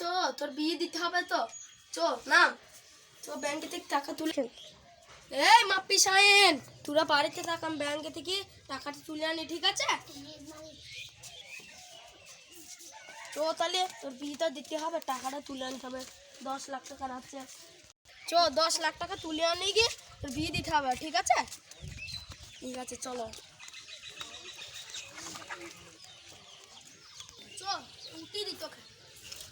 তো, তোর বিয়ে দিতে হবে তো। চো না, তো ব্যাংকে থেকে টাকা তুলে। এই মাপ্পি সাহেন, তোরা বাড়িতে থাক, আমি ব্যাংকে থেকে টাকাটা তুলে আনি, ঠিক আছে? চো তাহলে, তোর বিয়েটা দিতে হবে, টাকাটা তুলে আনতে হবে। 10 লাখ টাকা আছে। চো 10 লাখ টাকা তুলে আনি গিয়ে তোর বিয়ে দিতে হবে, ঠিক আছে? ঠিক আছে চলো। চ উঠি দিত,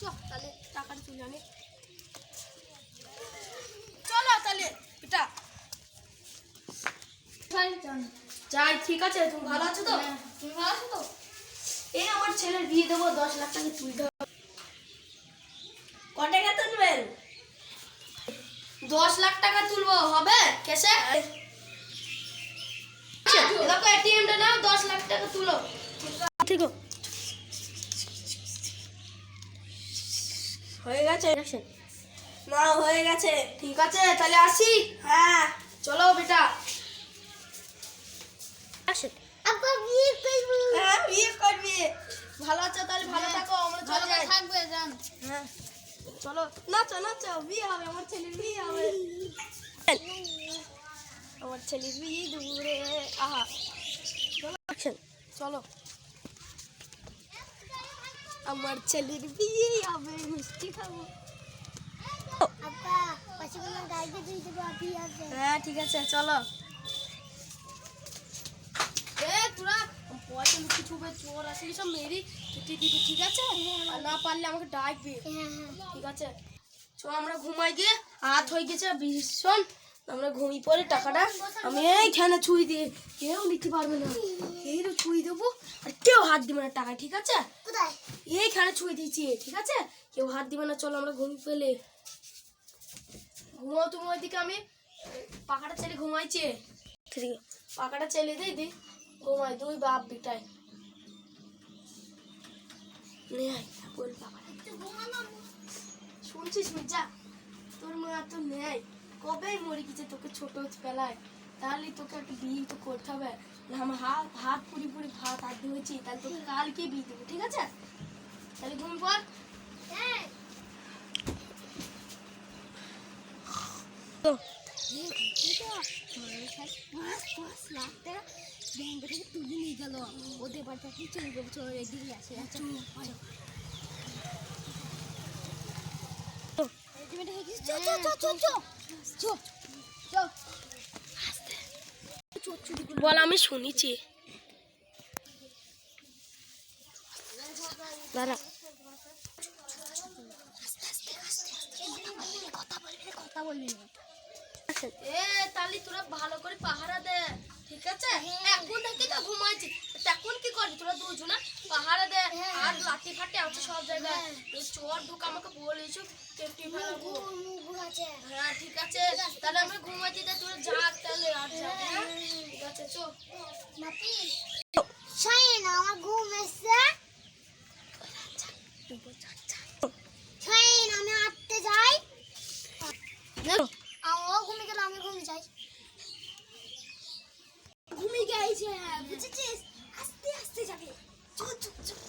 চ তাহলে টাকাটা তুলে আনি। চলো তাহলে এটা যাই, ঠিক আছে? তুমি ভালো আছো তো? তুমি ভালো আছো তো? এই আমার ছেলের বিয়ে দেবো, 10 লাখ টাকা তুলতে হবে। কত টাকা তুলবেন? 10 লাখ টাকা তুলবো, হবে? কেসে দেখো, এটিএমটা নাও, 10 লাখ টাকা তুলো। ঠিক হয়ে গেছে না? হয়ে গেছে, ঠিক আছে তাহলে আসি। হ্যাঁ চলো বেটা। হ্যাঁ বিয়ে করবি, ভালো আছো তাহলে? ভালো থাকো, আমরা চলে যাই। থাকবে জান। হ্যাঁ চলো, নাচো নাচো, বিয়ে হবে, আমার ছেলের বিয়ে হবে। আমার ছেলের বিয়ে দূরে, আহা চলো। আমার ছেলের বিয়ে হবে, মিষ্টি খাবো। হ্যাঁ ঠিক আছে চলো। তোরা পয়সা লুকিয়ে ছুবে, চোর আসলে সব মেরি ছুটি দিবি, ঠিক আছে? আর না পারলে আমাকে ডাকবি, ঠিক আছে? চ আমরা ঘুমাই গিয়ে, হাত হয়ে গেছে ভীষণ, আমরা ঘুমিয়ে পরে টাকাটা আমি এইখানে ছুঁই দিয়ে, কেউ নিতে পারবে না। এই ছুঁই দেবো, আর কেউ হাত দিবে না টাকা, ঠিক আছে? এইখানে ছুঁই দিয়েছি, ঠিক আছে? কেউ হাত দিবে না। চলো আমরা ঘুমিয়ে পেলে ঘুমাও তুমি ওইদিকে, আমি পাখাটা ছেলে ঘুমাইছে, পাখাটা ছেলে দিই দি ঘুমাই, দুই বাপ বিটাই। শুনছিস মির্জা, তোর মা তো নেই, কবে মরে গেছে তোকে ছোট বেলায়, তাহলে তোকে একটা বিয়ে তো করতে হবে। আমার হাত পুরি পুরি ভাত হাত ধুয়েছি, তাহলে তোকে কালকে বিয়ে দেবো, ঠিক আছে? তাহলে ঘুম পর। তুলে নিয়ে গেল ওদের বাড়িতে, কি চলে যাবো, চলে দিকে আসে। বল, আমি শুনেছি। দাঁড়া, কথা বলবি না। তাহলে তোরা ভালো করে পাহারা দে, ঠিক আছে? এখন থেকে তো ঘুমাইছি, এখন কি করবি তোরা দুজনা? পাহারা দে, আর লাঠি ফাটি আছে সব জায়গায়। চোর ঢুক আমাকে বলেছো কেটে ফেলাবো। হ্যাঁ ঠিক আছে, তাহলে আমি ঘুমাইছি, তোরা যা তাহলে। আর যা, ঠিক আছে চো। আমার ঘুম এসছে, আমি হাঁটতে যাই। আমারও ঘুমিয়ে গেল, আমি ঘুমিয়ে যাই। ঘুমিয়ে গেছে, বুঝেছিস? আস্তে আস্তে যাবে। চুপ চুপ চুপ,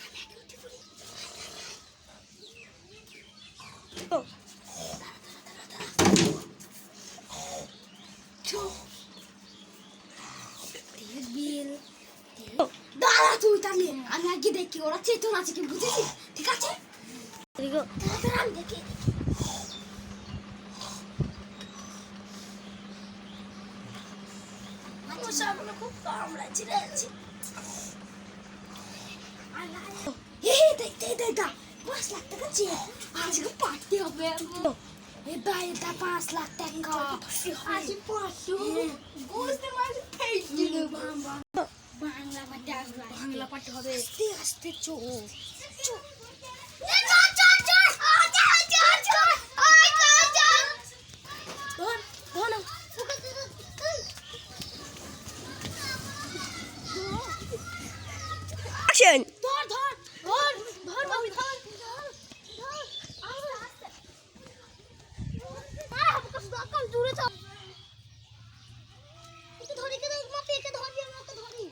আমি আগে উঠে পড়ি। দাঁড়া তুই, তাহলে আমি আগে দেখি ওরা চেতন আছে কি, বুঝেছিস? ঠিক আছে আমি দেখি। খুব কামড়াচ্ছি রে। দেখা 5 লাখ টাকা চেয়ে আজকে পার্টি হবে। এটা 5 লাখ টাকা আজ পার্টি বুঝতে পারছি। বাংলা পাঠে হবে। আস্তে আস্তে চো ধর ধর ধর ধর বাবু ধর ধর ধর আস্তে দোকান দূরে যাও। একটু ধরি কে মা পেকে ধরবি, আমাকে ধরি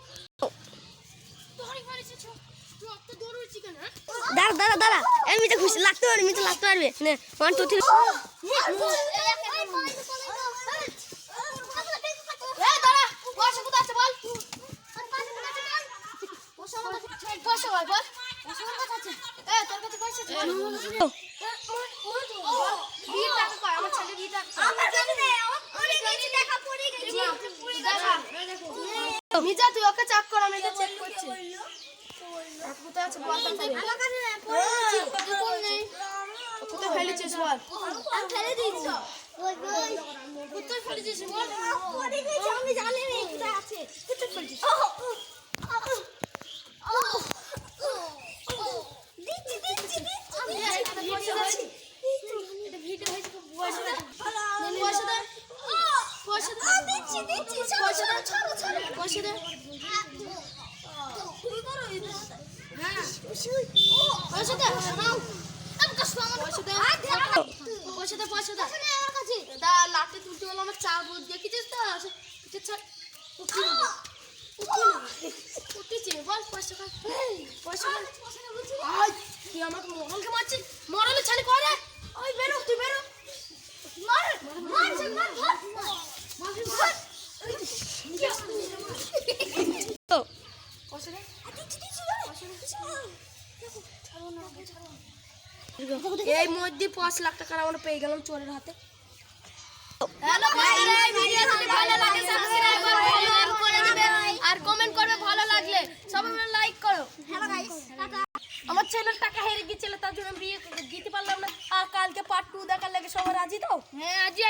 ধরি মারিছে। দাঁড়া দাঁড়া দাঁড়া এমনিতে খুশি লাগতে পারবে এমনিতে লাগতে পারবে নে 1 2 3 মিজা তুই ওকে চেক কর আমি এটা চেক করছি কোথায় আছে বল কোথায় ফেলেছিস বল ফেলে দিয়েছি কোথায় ফেলেছিস বল আমি জানি না কোথায় আছে কোথায় ফেলেছিস লাতে তুলতে বলো আমার চা বোধ দেখেছিস তো উঠেছে বল পয়সা পয়সা তুই আমাকে মরলকে মারছিস মরলে ছাড়ি করে ওই বেরো তুই বেরো মার মার মার এই মধ্যে 5 লাখ টাকা আমরা পেয়ে গেলাম চোরের হাতে। হ্যালো বন্ধুরা, এই ভিডিও যদি ভালো লাগে সাবস্ক্রাইব আর ফলো করে দিবে আর কমেন্ট করবে ভালো লাগলে সবাই মিলে লাইক করো। Hello guys tata. আমার ছেলের টাকা হেরে গিয়েছিল তার জন্য বিয়ে দিতে পারলাম না। আর কালকে পার্ট 2 দেখার লাগে সবাই রাজি তো? হ্যাঁ আজি